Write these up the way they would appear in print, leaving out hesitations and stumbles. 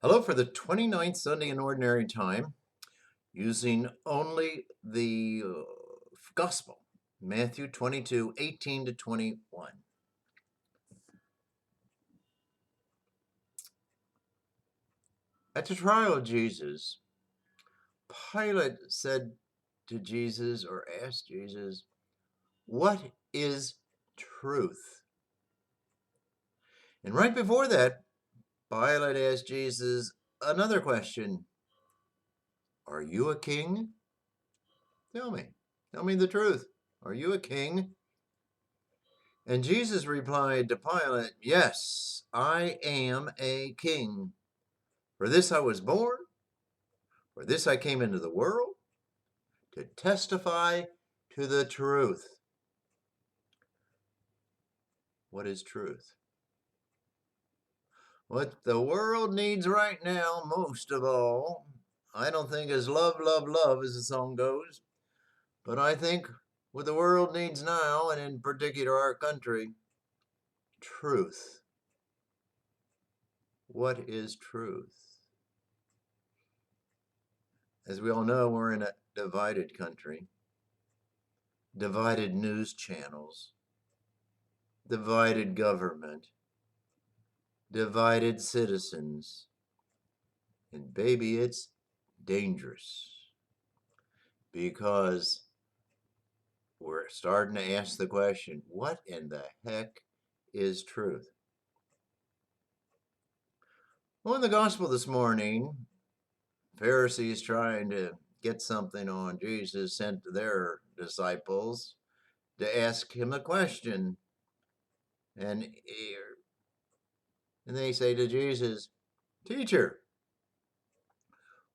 Hello for the 29th Sunday in Ordinary Time, using only the Gospel, Matthew 22:18 to 21. At the trial of Jesus, Pilate said to Jesus, or asked Jesus, "What is truth?" And right before that, Pilate asked Jesus another question: "Are you a king? Tell me. Tell me the truth. Are you a king?" And Jesus replied to Pilate, "Yes, I am a king. For this I was born, for this I came into the world, to testify to the truth." What is truth? What the world needs right now, most of all, I don't think is love, love, love, as the song goes, but I think what the world needs now, and in particular our country, truth. What is truth? As we all know, we're in a divided country, divided news channels, divided government, divided citizens, and baby, it's dangerous because we're starting to ask the question, what in the heck is truth? Well, in the gospel this morning, Pharisees trying to get something on Jesus sent their disciples to ask him a question. And, and they say to Jesus, "Teacher,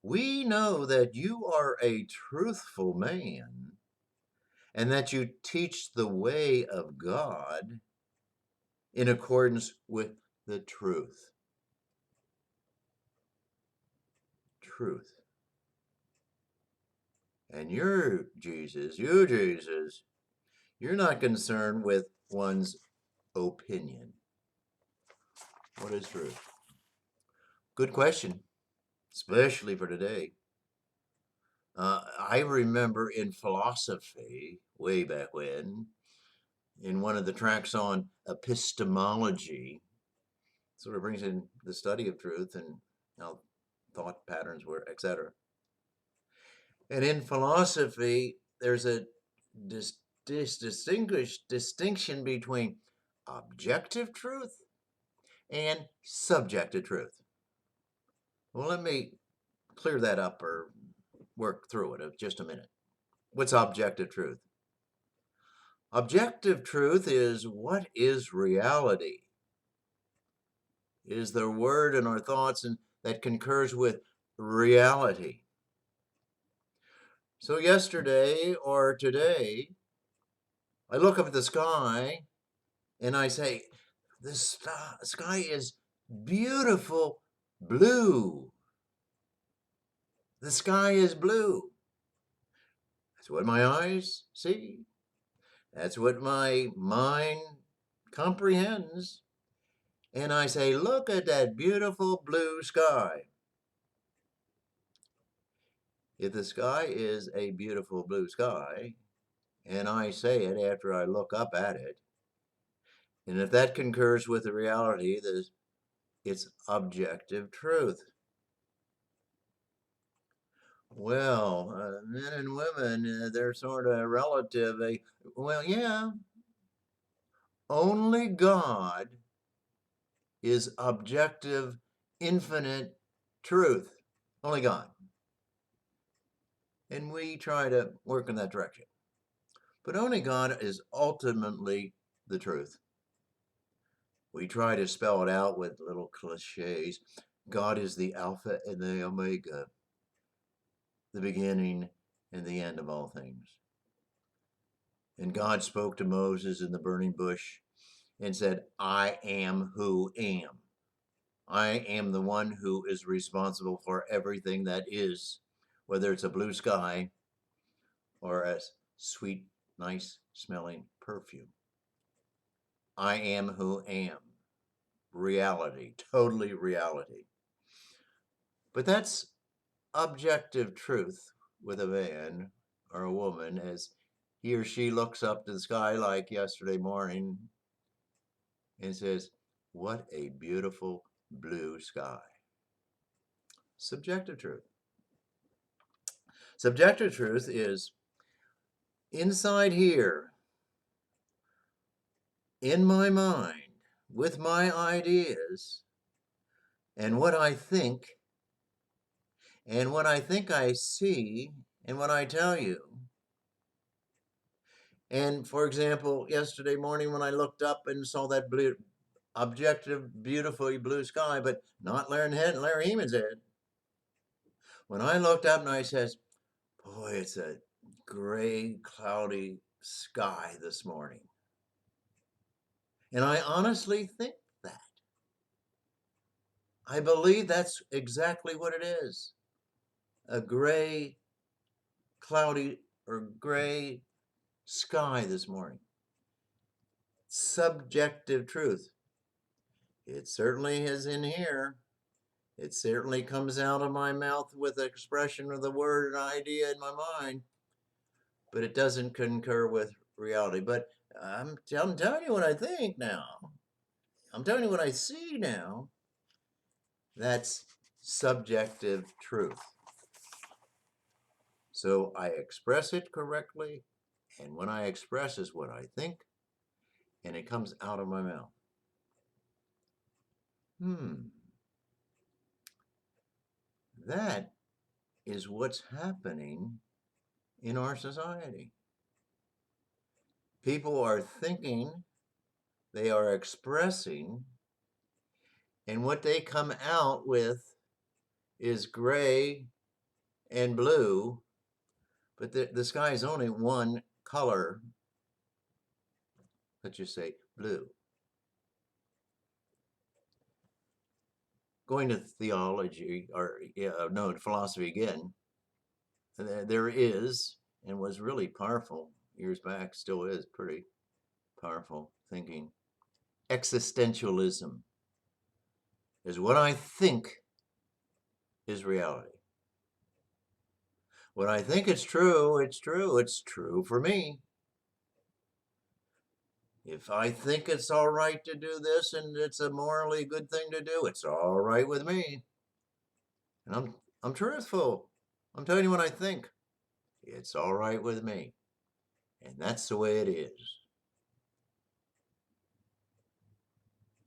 we know that you are a truthful man and that you teach the way of God in accordance with the truth." Truth. And you, Jesus, you're not concerned with one's opinion. What is truth? Good question, especially for today. I remember in philosophy, way back when, in one of the tracks on epistemology, sort of brings in the study of truth and how thought patterns work, etc. And in philosophy, there's a distinguished distinction between objective truth and subjective truth. Well, let me clear that up or work through it in just a minute. What's objective truth? Objective truth is what is reality. It is the word in our thoughts and that concurs with reality. So yesterday or today, I look up at the sky and I say, the sky is beautiful blue. The sky is blue. That's what my eyes see. That's what my mind comprehends. And I say, look at that beautiful blue sky. If the sky is a beautiful blue sky, and I say it after I look up at it, and if that concurs with the reality, it's objective truth. Well, men and women, they're sort of relative. Well, yeah, only God is objective, infinite truth. Only God. And we try to work in that direction. But only God is ultimately the truth. We try to spell it out with little cliches. God is the Alpha and the Omega, the beginning and the end of all things. And God spoke to Moses in the burning bush and said, I am who am. I am the one who is responsible for everything that is, whether it's a blue sky or a sweet, nice smelling perfume. I am who am. Reality, totally reality. But that's objective truth with a man or a woman as he or she looks up to the sky like yesterday morning and says, "What a beautiful blue sky." Subjective truth. Subjective truth is inside here, in my mind, with my ideas, and what I think, and what I think I see, and what I tell you. And for example, yesterday morning when I looked up and saw that blue, objective, beautifully blue sky, but not Larry Hehman's head. When I looked up and I says, "Boy, it's a gray, cloudy sky this morning." And I honestly think that. I believe that's exactly what it is. A gray, cloudy, or gray sky this morning. Subjective truth. It certainly is in here. It certainly comes out of my mouth with the expression of the word and idea in my mind, but it doesn't concur with reality. But I'm telling you what I think now. I'm telling you what I see now. That's subjective truth. So I express it correctly, and when I express is what I think, and it comes out of my mouth. That is what's happening in our society. People are thinking, they are expressing, and what they come out with is gray and blue, but the sky is only one color. Let's just say blue. Going to theology, or no, philosophy again, there is, and was really powerful years back, still is pretty powerful thinking. Existentialism is what I think is reality. When I think it's true, it's true. It's true for me. If I think it's all right to do this and it's a morally good thing to do, it's all right with me. And I'm truthful. I'm telling you what I think. It's all right with me. And that's the way it is.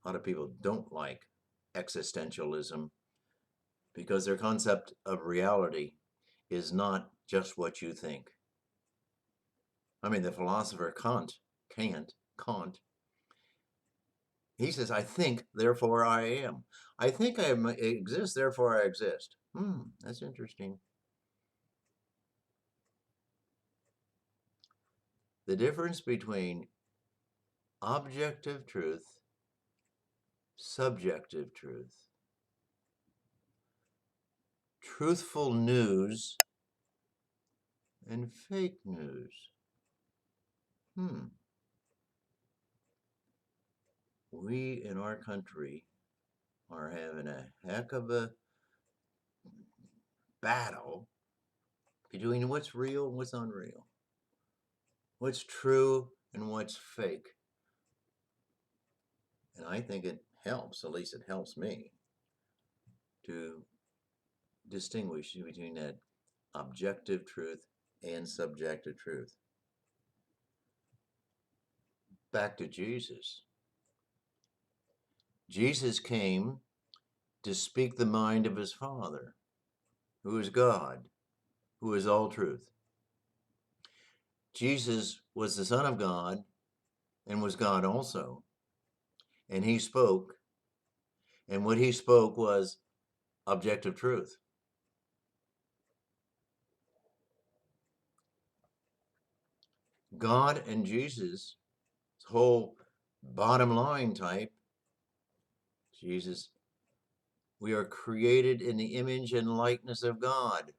A lot of people don't like existentialism because their concept of reality is not just what you think. I mean, the philosopher Kant, he says, "I think, therefore I am. I think I exist, therefore I exist." That's interesting. The difference between objective truth, subjective truth, truthful news, and fake news. We in our country are having a heck of a battle between what's real and what's unreal, what's true and what's fake. And I think it helps, at least it helps me, to distinguish between that objective truth and subjective truth. Back to Jesus. Jesus came to speak the mind of his Father, who is God, who is all truth. Jesus was the Son of God and was God also. And he spoke, and what he spoke was objective truth. God and Jesus' whole bottom line type, Jesus, we are created in the image and likeness of God.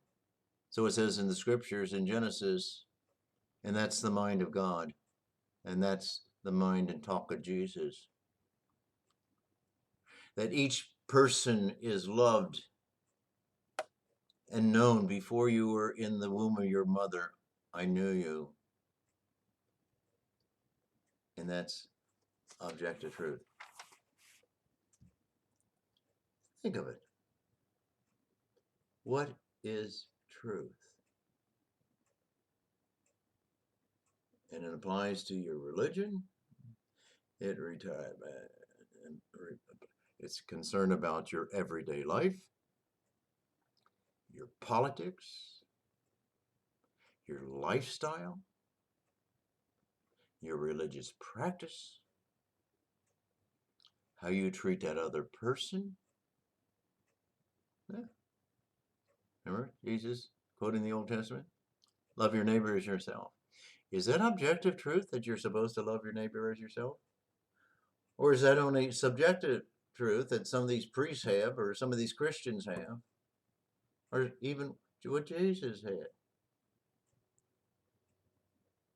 So it says in the scriptures in Genesis, and that's the mind of God. And that's the mind and talk of Jesus. That each person is loved and known before you were in the womb of your mother. I knew you. And that's objective truth. Think of it. What is truth? And it applies to your religion. It's concerned about your everyday life, your politics, your lifestyle, your religious practice, how you treat that other person. Yeah. Remember Jesus quoting the Old Testament? Love your neighbor as yourself. Is that objective truth that you're supposed to love your neighbor as yourself? Or is that only subjective truth that some of these priests have, or some of these Christians have, or even what Jesus had?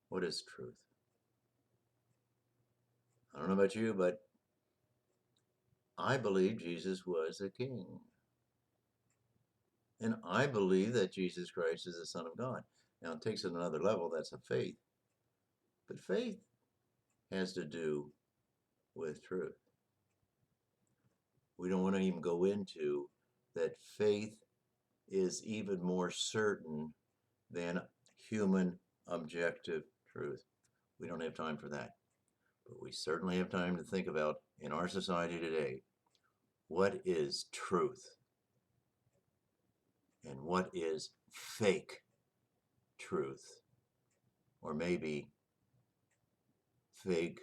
What is truth? I don't know about you, but I believe Jesus was a king. And I believe that Jesus Christ is the Son of God. Now, it takes it another level. That's a faith. But faith has to do with truth. We don't want to even go into that faith is even more certain than human objective truth. We don't have time for that. But we certainly have time to think about, in our society today, what is truth and what is fake truth, or maybe fake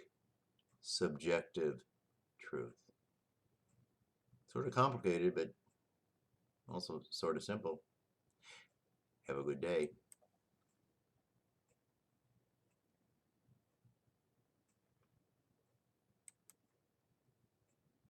subjective truth. Sort of complicated, but also sort of simple. Have a good day.